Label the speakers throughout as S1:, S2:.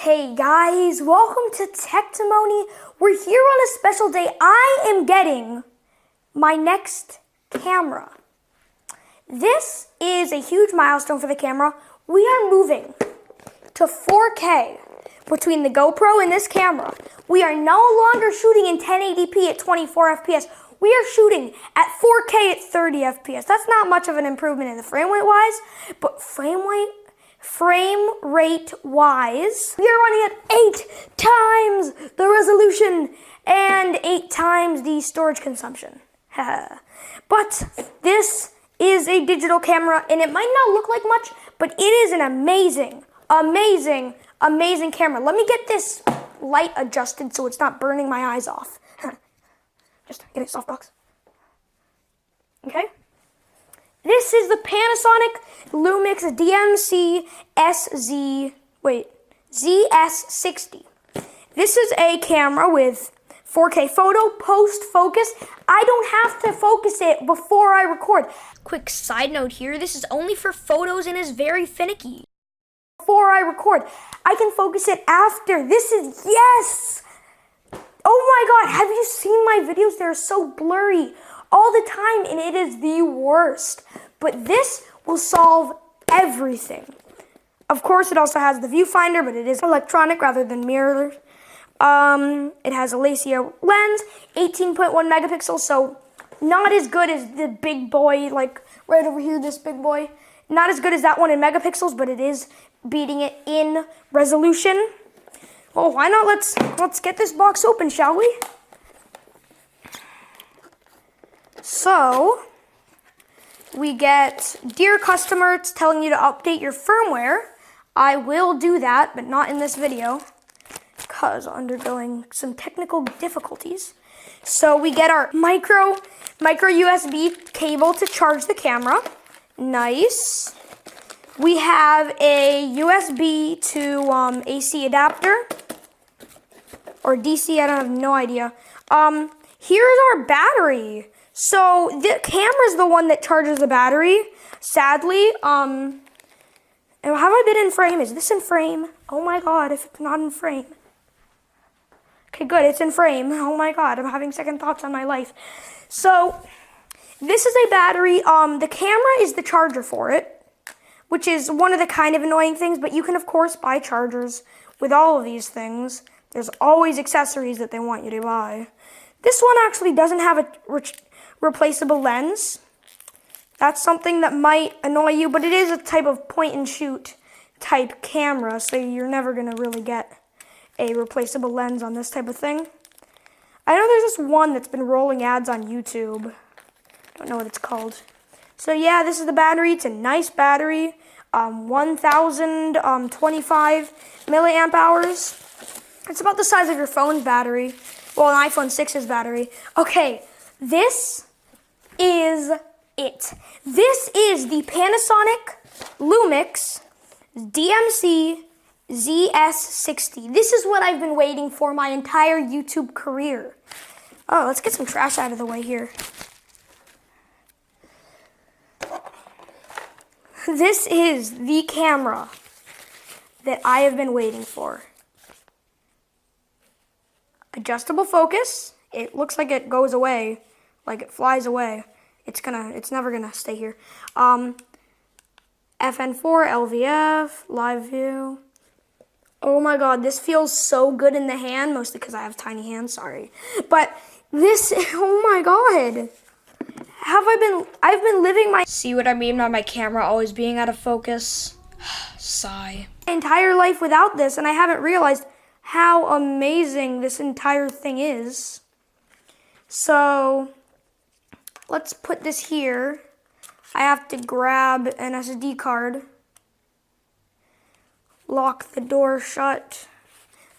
S1: Hey guys, welcome to Techtimony. We're here on a special day. I am getting my next camera. This is a huge milestone for the camera. We are moving to 4K between the GoPro and this camera. We are no longer shooting in 1080p at 24 FPS. We are shooting at 4K at 30 FPS. That's not much of an improvement in the frame rate wise, but frame rate wise, we are running at 8 times the resolution and 8 times the storage consumption. But this is a digital camera and it might not look like much, but it is an amazing camera. Let me get this light adjusted so it's not burning my eyes off. Just get it softbox. Okay. This is the Panasonic Lumix DMC-ZS60. This is a camera with 4K photo, post focus. I don't have to focus it before I record. Quick side note here, this is only for photos and is very finicky. Before I record, I can focus it after. This is, yes! Oh my God, have you seen my videos? They're so blurry all the time and it is the worst. But this will solve everything. Of course, it also has the viewfinder, but it is electronic rather than mirror. It has a LaCie lens, 18.1 megapixels, so not as good as the big boy, like right over here, this big boy. Not as good as that one in megapixels, but it is beating it in resolution. Well, why not? Let's get this box open, shall we? So, we get, dear customer, it's telling you to update your firmware. I will do that, but not in this video, because undergoing some technical difficulties. So we get our micro USB cable to charge the camera. Nice. We have a USB to AC adapter. Or DC, I don't have no idea. Here's our battery. So the camera's the one that charges the battery, sadly. Have I been in frame? Is this in frame? Oh my God, if it's not in frame. Okay, good, it's in frame. Oh my God, I'm having second thoughts on my life. So this is a battery. The camera is the charger for it, which is one of the kind of annoying things, but you can of course buy chargers with all of these things. There's always accessories that they want you to buy. This one actually doesn't have a replaceable lens. That's something that might annoy you, but it is a type of point and shoot type camera, so you're never gonna really get a replaceable lens on this type of thing. I know there's this one that's been rolling ads on YouTube. Don't know what it's called. So yeah, this is the battery. It's a nice battery. 1025 milliamp hours. It's about the size of your phone's battery. Well, an iPhone 6's battery. Okay, this is it. This is the Panasonic Lumix DMC-ZS60. This is what I've been waiting for my entire YouTube career. Oh, let's get some trash out of the way here. This is the camera that I have been waiting for. Adjustable focus. It looks like it goes away, like it flies away. It's never gonna stay here. FN4, LVF, live view. Oh my God, this feels so good in the hand, mostly because I have tiny hands, sorry. But this, oh my God. I've been living my, see what I mean by my camera always being out of focus? Sigh. My entire life without this, and I haven't realized how amazing this entire thing is. So, let's put this here. I have to grab an SD card. Lock the door shut.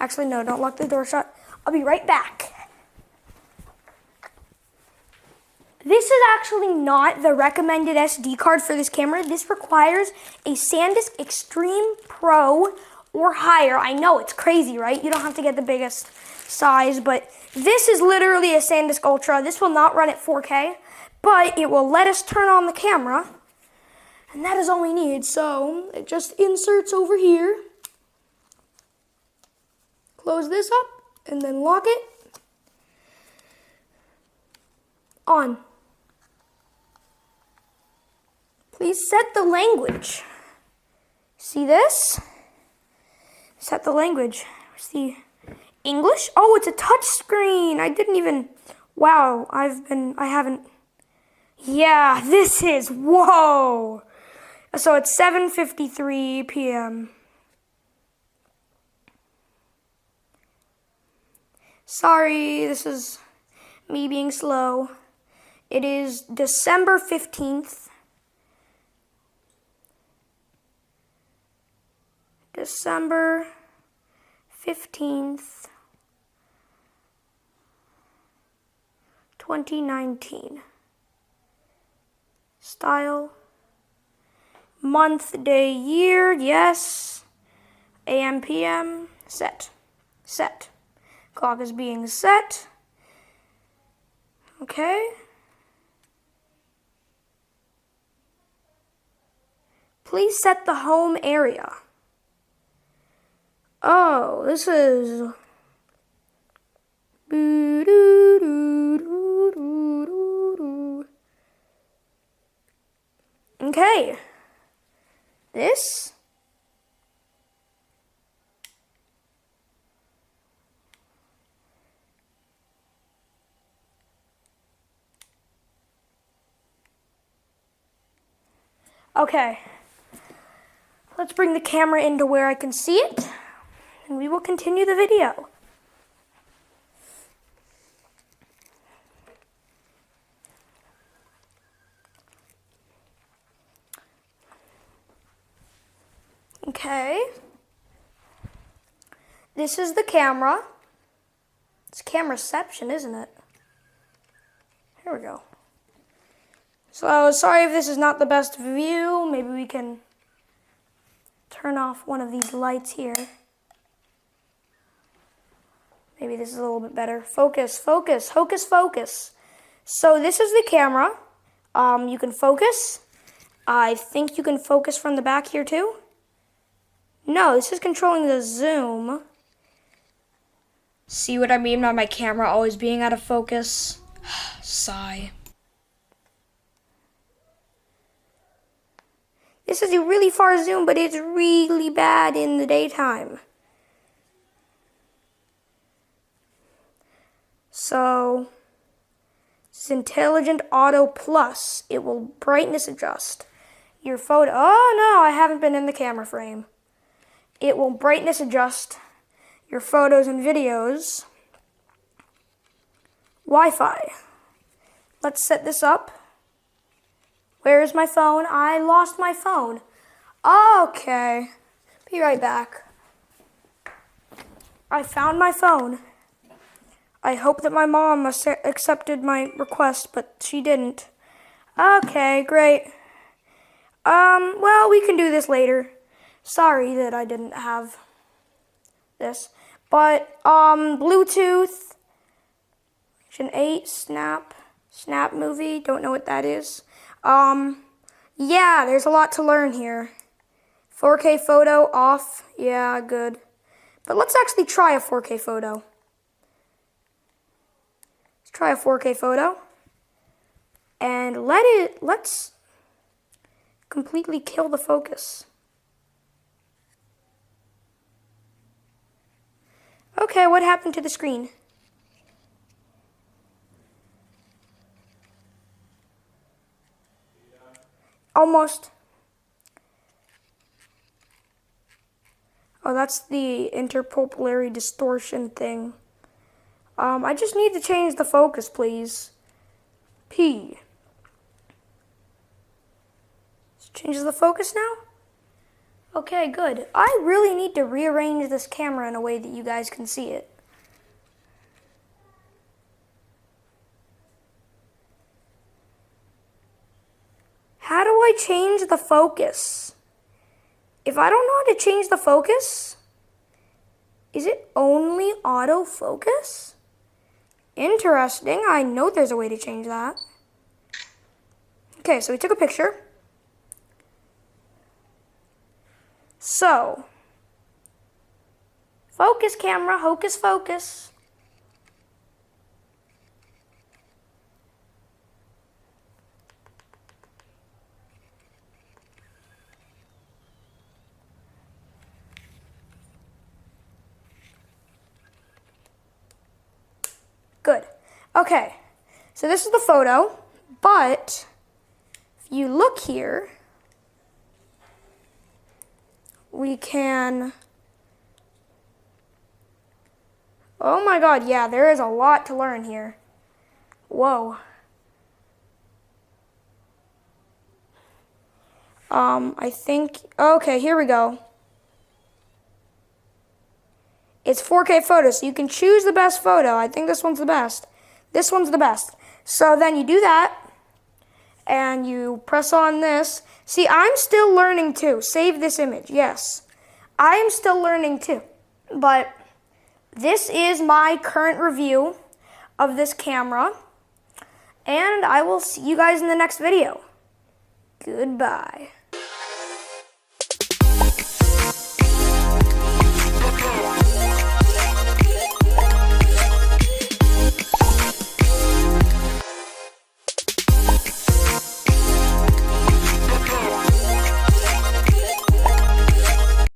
S1: Actually, no, don't lock the door shut. I'll be right back. This is actually not the recommended SD card for this camera. This requires a SanDisk Extreme Pro or higher. I know, it's crazy, right? You don't have to get the biggest size, but this is literally a SanDisk Ultra. This will not run at 4K, but it will let us turn on the camera, and that is all we need. So it just inserts over here. Close this up and then lock it. On. Please set the language. See this? Set the language. See English? Oh, it's a touch screen. I didn't even, wow, I haven't, yeah, this is, whoa. So it's 7:53 p.m. Sorry, this is me being slow. It is December 15th. December 15th, 2019. Style. Month, day, year, yes. AM, PM, set. Set. Clock is being set. Okay. Please set the home area. Oh, this is... Okay. This. Okay. Let's bring the camera into where I can see it, and we will continue the video. Okay. This is the camera. It's camera reception, isn't it? Here we go. So, sorry if this is not the best view. Maybe we can turn off one of these lights here. Maybe this is a little bit better. Focus, focus, hocus focus. So this is the camera. You can focus. I think you can focus from the back here too. No, this is controlling the zoom. See what I mean by my camera always being out of focus? Sigh. This is a really far zoom, but it's really bad in the daytime. So, it's Intelligent Auto Plus. It will brightness adjust your photo. Oh no, I haven't been in the camera frame. It will brightness adjust your photos and videos. Wi-Fi. Let's set this up. Where is my phone? I lost my phone. Okay. Be right back. I found my phone. I hope that my mom accepted my request, but she didn't. Okay, great. Well, we can do this later. Sorry that I didn't have this. But, Bluetooth, Gen 8, Snap movie, don't know what that is. Yeah, there's a lot to learn here. 4K photo off, yeah, good. But let's actually try a 4K photo. Let's try a 4K photo. And let's completely kill the focus. Okay, what happened to the screen? Almost. Oh, that's the interpolary distortion thing. I just need to change the focus, please. P. Changes the focus now? Okay, good. I really need to rearrange this camera in a way that you guys can see it. How do I change the focus? If I don't know how to change the focus, is it only autofocus? Interesting. I know there's a way to change that. Okay, so we took a picture. So, Focus, camera, hocus focus. Good. Okay, so this is the photo, but if you look here, we can, oh my God, yeah, there is a lot to learn here. Whoa. I think, okay, here we go. It's 4K photo, so you can choose the best photo. I think this one's the best. This one's the best. So then you do that, and you press on this. See, I'm still learning too. Save this image, yes. I am still learning too. But this is my current review of this camera, and I will see you guys in the next video. Goodbye.